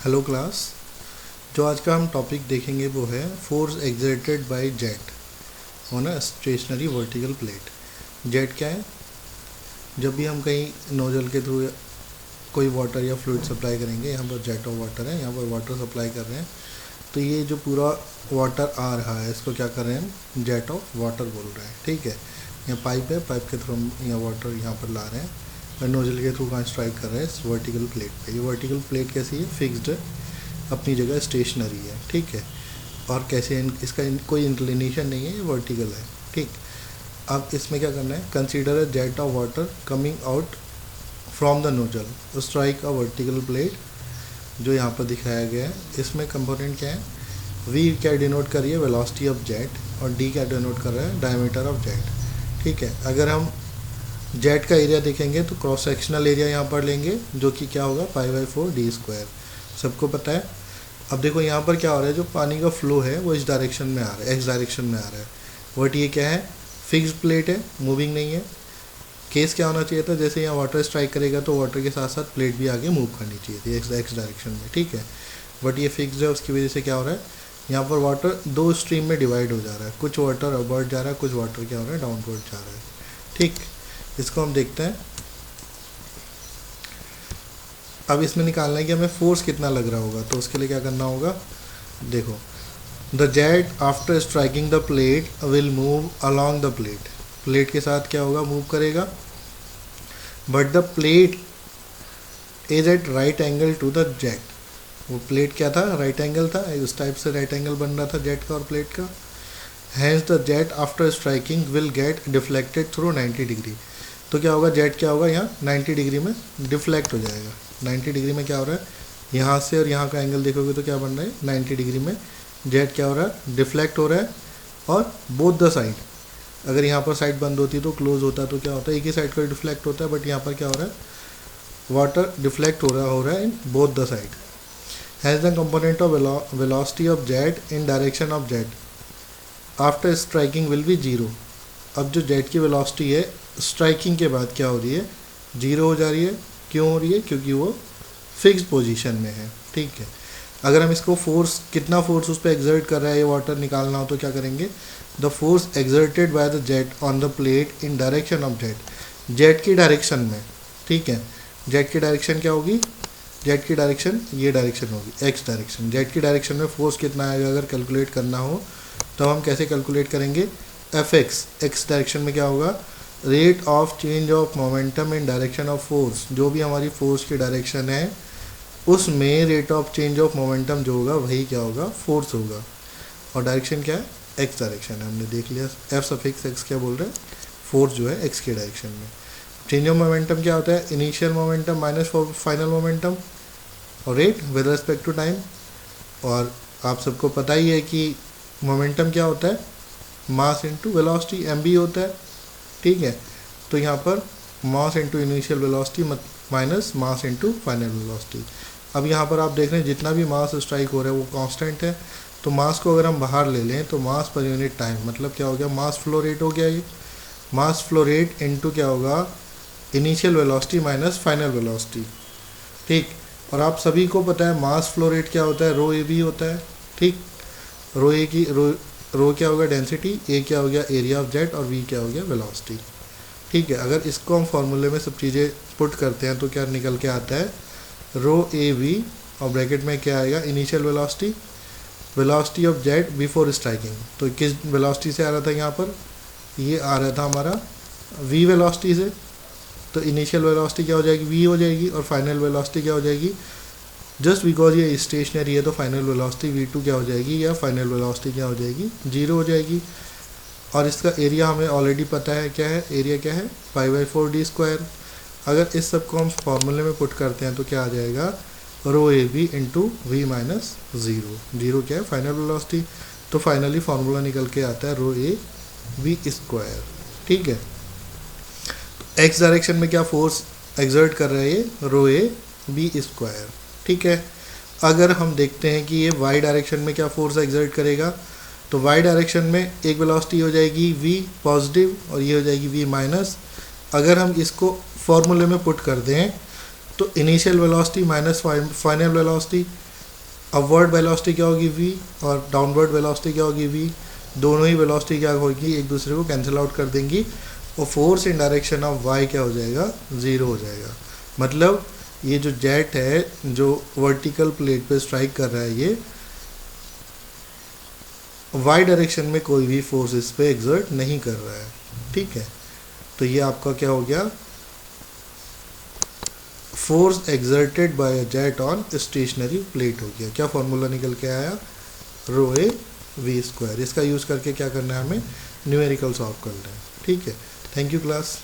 Hello class. जो आज का हम टॉपिक देखेंगे वो है force exerted by jet on a stationary vertical plate. Jet क्या है? जब भी हम कहीं नोजल के थ्रू कोई वाटर या फ्लूइड सप्लाई करेंगे, यहाँ पर जेट ऑफ वाटर है, यहाँ पर वाटर सप्लाई कर रहे हैं, तो ये जो पूरा वाटर आ रहा है इसको क्या कर रहे हैं हम? जेट ऑफ वाटर बोल रहे हैं। ठीक है, यहाँ पाइप है, पाइप के थ्रू हम यहाँ वाटर यहाँ पर ला रहे हैं और नोजल के थ्रू कहाँ स्ट्राइक कर रहे हैं? इस वर्टिकल प्लेट पे। ये वर्टिकल प्लेट कैसी है? फिक्स्ड है, अपनी जगह स्टेशनरी है। ठीक है, और कैसे इसका कोई इंक्लिनेशन नहीं है, ये वर्टिकल है। ठीक, अब इसमें क्या करना है? Consider a jet of water coming out from the nozzle strike a vertical plate, जो यहाँ पर दिखाया गया है। इसमें कंपोनेंट क्या है? वी क्या डिनोट कर रही है? वेलोसिटी ऑफ जेट, और डी क्या डिनोट कर रहा है? Diameter of jet. ठीक है, अगर हम जेट का एरिया देखेंगे तो क्रॉस सेक्शनल एरिया यहाँ पर लेंगे, जो कि क्या होगा? π/4 d स्क्वायर। सबको पता है। अब देखो यहाँ पर क्या हो रहा है, जो पानी का फ्लो है वो इस डायरेक्शन में आ रहा है, एक्स डायरेक्शन में आ रहा है। बट ये क्या है? फिक्स्ड प्लेट है, मूविंग नहीं है। केस क्या होना चाहिए था? जैसे यहाँ वाटर स्ट्राइक करेगा तो वाटर के साथ साथ प्लेट भी आगे मूव करनी चाहिए थी एक्स डायरेक्शन में। ठीक है, बट ये फिक्स्ड है, उसकी वजह से क्या हो रहा है? यहाँ पर वाटर दो स्ट्रीम में डिवाइड हो जा रहा है। कुछ वाटर अपवर्ड जा रहा है, कुछ वाटर क्या हो रहा है? डाउनवर्ड जा रहा है। ठीक, इसको हम देखते हैं। अब इसमें निकालना है कि हमें फोर्स कितना लग रहा होगा, तो उसके लिए क्या करना होगा? देखो, the jet after striking the plate will move along the plate. Plate के साथ क्या होगा? मूव करेगा। But the plate is at right angle to the jet. वो प्लेट क्या था? राइट एंगल था, उस टाइप से राइट एंगल बन रहा था जेट का और प्लेट का। Hence the jet after striking will get deflected through 90 degree. तो क्या होगा? जेट क्या होगा? यहाँ 90 डिग्री में डिफ्लेक्ट हो जाएगा। 90 डिग्री में क्या हो रहा है? यहाँ से और यहाँ का एंगल देखोगे तो क्या बन रहा है? 90 डिग्री में जेट क्या हो रहा है? डिफ्लेक्ट हो रहा है। और बोथ द साइड, अगर यहाँ पर साइड बंद होती तो क्लोज होता, तो क्या होता है? एक ही साइड का डिफ्लेक्ट होता है। बट यहाँ पर क्या हो रहा है? वाटर डिफ्लेक्ट हो रहा है in both the side. Has the component of velocity of jet in direction of jet after striking will be zero. अब जो जेट की वेलोसिटी है स्ट्राइकिंग के बाद क्या हो रही है? जीरो हो जा रही है। क्यों हो रही है? क्योंकि वो फिक्स्ड पोजीशन में है। ठीक है, अगर हम इसको फोर्स, कितना फोर्स उस पर एक्सर्ट कर रहा है ये वाटर निकालना हो तो क्या करेंगे? The force exerted by the jet on the plate in direction of jet, jet की डायरेक्शन में। ठीक है, जेट की डायरेक्शन क्या होगी? जेट की डायरेक्शन ये डायरेक्शन होगी, एक्स डायरेक्शन। जेट की डायरेक्शन में फोर्स कितना आएगा अगर कैलकुलेट करना हो तो हम कैसे कैलकुलेट करेंगे? एफ एक्स, एक्स डायरेक्शन में क्या होगा? Rate of change of momentum in direction of force. जो भी हमारी फोर्स की डायरेक्शन है उसमें rate of change of momentum जो होगा वही क्या होगा? फोर्स होगा। और डायरेक्शन क्या है? एक्स डायरेक्शन है, हमने देख लिया। एफ सफिक्स एक्स क्या बोल रहे हैं? फोर्स जो है एक्स की डायरेक्शन में। चेंज ऑफ मोमेंटम क्या होता है? Initial momentum minus final momentum, और rate with respect to time. और आप सबको पता ही है कि मोमेंटम क्या होता है? मास इंटू वेलोसिटी, एम होता है। ठीक है, तो यहाँ पर mass into initial velocity minus mass into final velocity. अब यहाँ पर आप देख रहे हैं जितना भी मास स्ट्राइक हो रहा है वो कांस्टेंट है। तो मास को अगर हम बाहर ले लें तो मास पर यूनिट टाइम, मतलब क्या हो गया? मास फ्लो रेट हो गया। ये मास फ्लो रेट इंटू क्या होगा? Initial velocity minus final velocity. ठीक, और आप सभी को पता है मास फ्लो रेट क्या होता है? रो ए बी होता है। ठीक, रो ए की रो क्या होगा? डेंसिटी, ए क्या हो गया? एरिया ऑफ जेट, और वी क्या हो गया? वेलोसिटी। ठीक है, अगर इसको हम फॉर्मूले में सब चीज़ें पुट करते हैं तो क्या निकल के आता है? रो ए वी, और ब्रैकेट में क्या आएगा? Initial velocity, velocity of jet before striking. तो किस वेलोसिटी से आ रहा था यहाँ पर? ये आ रहा था हमारा वी वेलोसिटी से। तो इनिशियल वेलोसिटी क्या हो जाएगी? वी हो जाएगी, और फाइनल वेलोसिटी क्या हो जाएगी? जस्ट बिकॉज ये स्टेशनरी है तो फाइनल वेलोसिटी v2 क्या हो जाएगी? या फाइनल वेलोसिटी क्या हो जाएगी? जीरो हो जाएगी। और इसका एरिया हमें ऑलरेडी पता है क्या है? एरिया क्या है? π/4 d स्क्वायर। अगर इस सब को हम फॉर्मूले में पुट करते हैं तो क्या आ जाएगा? Rho a b into v minus zero. Zero क्या है? Final velocity. तो फाइनली फार्मूला निकल के आता है रो ए बी स्क्वायर। ठीक है, एक्स डायरेक्शन में क्या फोर्स एक्सर्ट कर रहा है? ये रो ए बी स्क्वायर। ठीक है, अगर हम देखते हैं कि ये वाई डायरेक्शन में क्या फोर्स एक्सर्ट करेगा, तो वाई डायरेक्शन में एक वेलोसिटी हो जाएगी v पॉजिटिव, और ये हो जाएगी v माइनस। अगर हम इसको फॉर्मूले में पुट कर दें तो initial velocity minus final velocity, upward velocity क्या होगी v और डाउनवर्ड वेलोसिटी क्या होगी v, दोनों ही वेलोसिटी क्या होगी, एक दूसरे को कैंसिल आउट कर देंगी और force in direction of y क्या हो जाएगा, 0 हो जाएगा। मतलब ये जो जेट है जो वर्टिकल प्लेट पे स्ट्राइक कर रहा है ये y डायरेक्शन में कोई भी फोर्स इस पे एग्जर्ट नहीं कर रहा है, ठीक है। तो ये आपका क्या हो गया, force exerted by a jet on stationary plate हो गया। क्या फॉर्मूला निकल के आया, रो ए वी स्क्वायर। इसका यूज़ करके क्या करना है, हमें न्यूमेरिकल सॉल्व करना है, ठीक है। Thank you class.